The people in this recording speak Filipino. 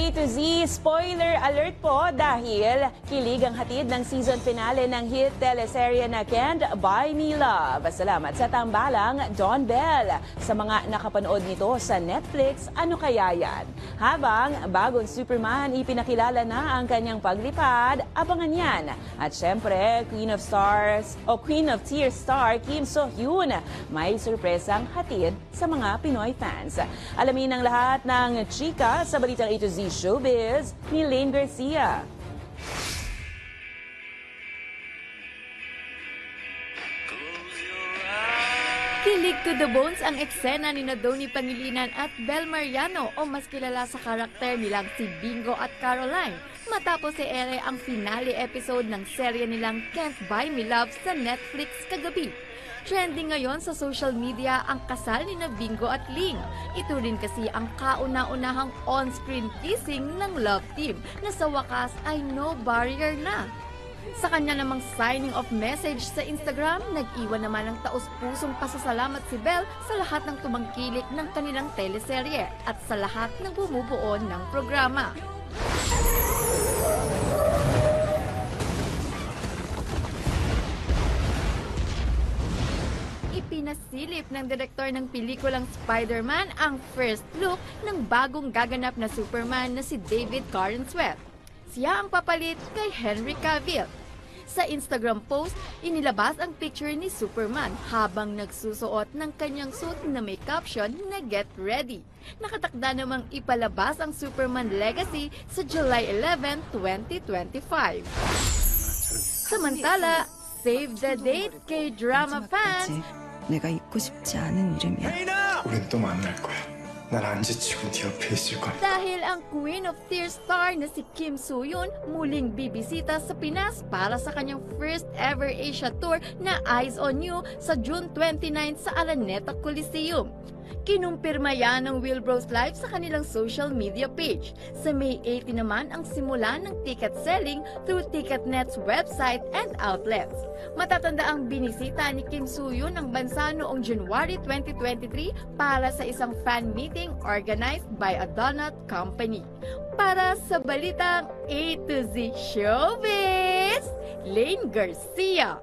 to Z, spoiler alert po dahil kilig ang hatid ng season finale ng hit teleserye na Can't Buy Me Love. Salamat sa tambalang, Don Bell. Sa mga nakapanood nito sa Netflix, ano kaya yan? Habang bagong Superman, ipinakilala na ang kanyang paglipad, abangan yan. At syempre, Queen of Tears star Kim So-hyun, may surpresang hatid sa mga Pinoy fans. Alamin ang lahat ng chika sa balitang A to Z Showbiz ni Lane Garcia. Kilig to the bones ang eksena ni Donnie Pangilinan at Bel Mariano o mas kilala sa karakter nilang si Bingo at Caroline matapos i-ere ang finale episode ng serye nilang Can't Buy Me Love sa Netflix kagabi. Trending ngayon sa social media ang kasal ni Bingo at Ling. Ito rin kasi ang kauna-unahang on-screen kissing ng love team na sa wakas ay no barrier na. Sa kanya namang signing of message sa Instagram, nag-iwan naman ng taos-pusong pasasalamat si Bel sa lahat ng tumangkilik ng kanilang teleserye at sa lahat ng bumubuo ng programa. Ipinasilip ng direktor ng pelikulang Spider-Man ang first look ng bagong gaganap na Superman na si David Corenswet. Siya ang papalit kay Henry Cavill. Sa Instagram post, inilabas ang picture ni Superman habang nagsusuot ng kanyang suit na may caption na Get Ready. Nakatakda namang ipalabas ang Superman Legacy sa July 11, 2025. Samantala, save the date kay drama fans. 내가 잊고 싶지 않은 이름이야. 우린 또 만날 거야. 난 안 지치고 네 옆에 있을 거야. Dahil ang Queen of Tears star na si Kim So-hyun muling bibisita sa Pinas para sa kanyang first ever Asia tour na Eyes on You sa June 29 sa Araneta Coliseum. Kinumpirma yan ng Wilbros Live sa kanilang social media page. Sa May 18 naman ang simula ng ticket selling through Ticketnet's website and outlets. Matatanda ang binisita ni Kim So-hyun ang bansa noong January 2023 para sa isang fan meeting organized by a donut company. Para sa balitang A to Z Showbiz, Lane Garcia.